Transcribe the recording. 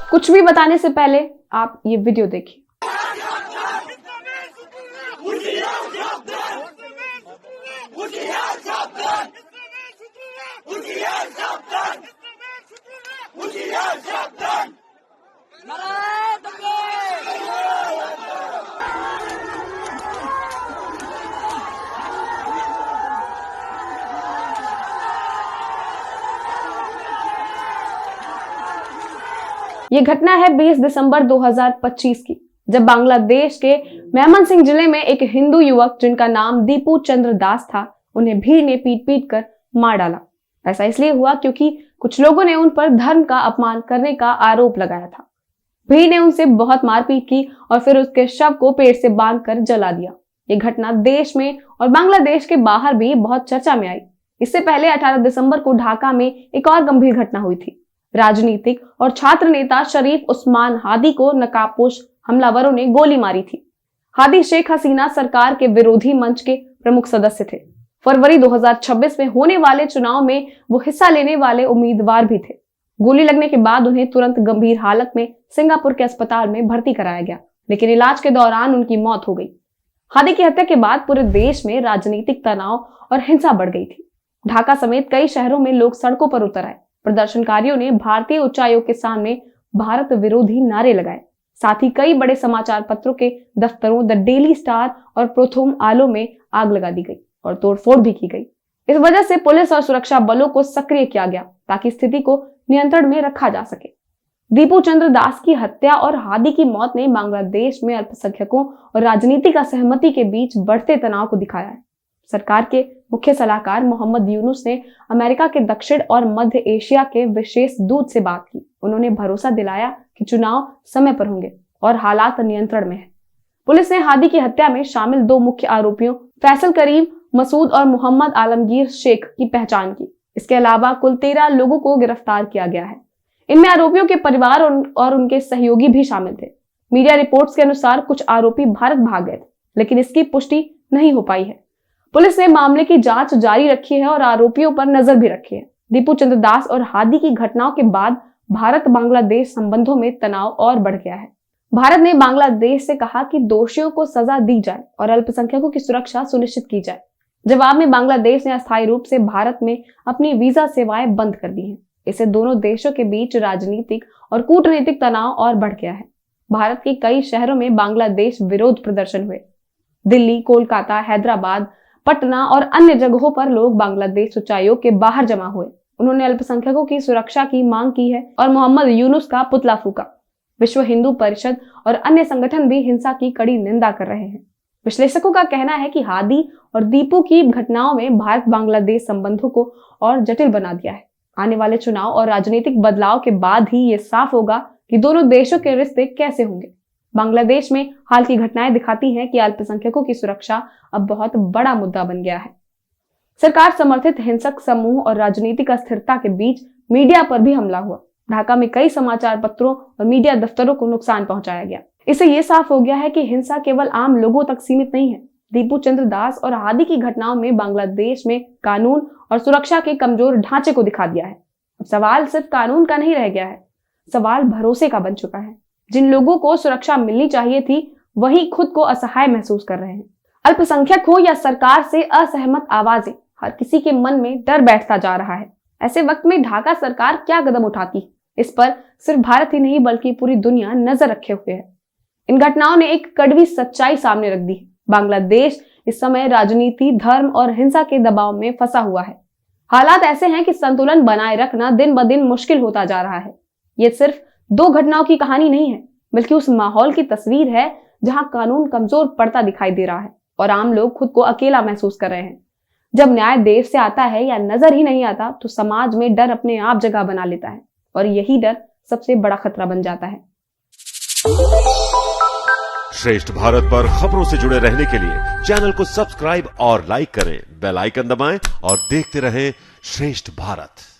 कुछ भी बताने से पहले आप ये वीडियो देखिए। ये घटना है 20 दिसंबर 2025 की, जब बांग्लादेश के मेमनसिंह जिले में एक हिंदू युवक जिनका नाम दीपू चंद्र दास था, उन्हें भीड़ ने पीट पीट कर मार डाला। ऐसा इसलिए हुआ क्योंकि कुछ लोगों ने उन पर धर्म का अपमान करने का आरोप लगाया था। भीड़ ने उनसे बहुत मारपीट की और फिर उसके शव को पेड़ से बांधकर जला दिया। ये घटना देश में और बांग्लादेश के बाहर भी बहुत चर्चा में आई। इससे पहले 18 दिसंबर को ढाका में एक और गंभीर घटना हुई थी। राजनीतिक और छात्र नेता शरीफ उस्मान हादी को नकाबपोश हमलावरों ने गोली मारी थी। हादी शेख हसीना सरकार के विरोधी मंच के प्रमुख सदस्य थे। फरवरी 2026 में होने वाले चुनाव में वो हिस्सा लेने वाले उम्मीदवार भी थे। गोली लगने के बाद उन्हें तुरंत गंभीर हालत में सिंगापुर के अस्पताल में भर्ती कराया गया, लेकिन इलाज के दौरान उनकी मौत हो गई। हादी की हत्या के बाद पूरे देश में राजनीतिक तनाव और हिंसा बढ़ गई थी। ढाका समेत कई शहरों में लोग सड़कों पर उतर आए। प्रदर्शनकारियों ने भारतीय उच्चायोग के सामने भारत विरोधी नारे लगाए। साथ ही कई बड़े समाचार पत्रों के दफ्तरों द डेली स्टार और प्रोथोम आलो में आग लगा दी गई और तोड़फोड़ भी की गई। इस वजह से पुलिस और सुरक्षा बलों को सक्रिय किया गया ताकि स्थिति को नियंत्रण में रखा जा सके। दीपू चंद्र दास की हत्या और हादी की मौत ने बांग्लादेश में अल्पसंख्यकों और राजनीतिक असहमति के बीच बढ़ते तनाव को दिखाया है। सरकार के मुख्य सलाहकार मोहम्मद यूनुस ने अमेरिका के दक्षिण और मध्य एशिया के विशेष दूत से बात की। उन्होंने भरोसा दिलाया कि चुनाव समय पर होंगे और हालात नियंत्रण में है। पुलिस ने हादी की हत्या में शामिल 2 मुख्य आरोपियों फैसल करीम मसूद और मोहम्मद आलमगीर शेख की पहचान की। इसके अलावा कुल 13 लोगों को गिरफ्तार किया गया है। इनमें आरोपियों के परिवार और उनके सहयोगी भी शामिल थे। मीडिया रिपोर्ट्स के अनुसार कुछ आरोपी भारत भाग गए थे, लेकिन इसकी पुष्टि नहीं हो पाई है। पुलिस ने मामले की जांच जारी रखी है और आरोपियों पर नजर भी रखी है। दीपू चंद्र दास और हादी की घटनाओं के बाद भारत बांग्लादेश संबंधों में तनाव और बढ़ गया है। भारत ने बांग्लादेश से कहा कि दोषियों को सजा दी जाए और अल्पसंख्यकों की सुरक्षा सुनिश्चित की जाए। जवाब में बांग्लादेश ने अस्थायी रूप से भारत में अपनी वीजा सेवाएं बंद कर दी हैं। इससे दोनों देशों के बीच राजनीतिक और कूटनीतिक तनाव और बढ़ गया है। भारत के कई शहरों में बांग्लादेश विरोध प्रदर्शन हुए। दिल्ली, कोलकाता, हैदराबाद, पटना और अन्य जगहों पर लोग बांग्लादेश उच्चायोग के बाहर जमा हुए। उन्होंने अल्पसंख्यकों की सुरक्षा की मांग की है और मोहम्मद यूनुस का पुतला फूका। विश्व हिंदू परिषद और अन्य संगठन भी हिंसा की कड़ी निंदा कर रहे हैं। विश्लेषकों का कहना है कि हादी और दीपू की घटनाओं में भारत बांग्लादेश संबंधों को और जटिल बना दिया है। आने वाले चुनाव और राजनीतिक बदलाव के बाद ही ये साफ होगा कि दोनों देशों के रिश्ते कैसे होंगे। बांग्लादेश में हाल की घटनाएं दिखाती हैं कि अल्पसंख्यकों की सुरक्षा अब बहुत बड़ा मुद्दा बन गया है। सरकार समर्थित हिंसक समूह और राजनीतिक अस्थिरता के बीच मीडिया पर भी हमला हुआ। ढाका में कई समाचार पत्रों और मीडिया दफ्तरों को नुकसान पहुंचाया गया। इससे ये साफ हो गया है कि हिंसा केवल आम लोगों तक सीमित नहीं है। दीपू चंद्र दास और हादी की घटनाओं में बांग्लादेश में कानून और सुरक्षा के कमजोर ढांचे को दिखा दिया है। अब सवाल सिर्फ कानून का नहीं रह गया है, सवाल भरोसे का बन चुका है। जिन लोगों को सुरक्षा मिलनी चाहिए थी, वही खुद को असहाय महसूस कर रहे हैं। अल्पसंख्यक हो या सरकार से असहमत आवाजें, हर किसी के मन में डर बैठता जा रहा है। ऐसे वक्त में ढाका सरकार क्या कदम उठाती है, इस पर सिर्फ भारत ही नहीं बल्कि पूरी दुनिया नजर रखे हुए है। इन घटनाओं ने एक कड़वी सच्चाई सामने रख दी है। बांग्लादेश इस समय राजनीति, धर्म और हिंसा के दबाव में फंसा हुआ है। हालात ऐसे हैं कि संतुलन बनाए रखना दिन ब दिन मुश्किल होता जा रहा है। ये सिर्फ 2 घटनाओं की कहानी नहीं है, बल्कि उस माहौल की तस्वीर है जहां कानून कमजोर पड़ता दिखाई दे रहा है और आम लोग खुद को अकेला महसूस कर रहे हैं। जब न्याय देर से आता है या नजर ही नहीं आता, तो समाज में डर अपने आप जगह बना लेता है और यही डर सबसे बड़ा खतरा बन जाता है। श्रेष्ठ भारत पर खबरों से जुड़े रहने के लिए चैनल को सब्सक्राइब और लाइक करें, बेल आइकन दबाएं और देखते रहें श्रेष्ठ भारत।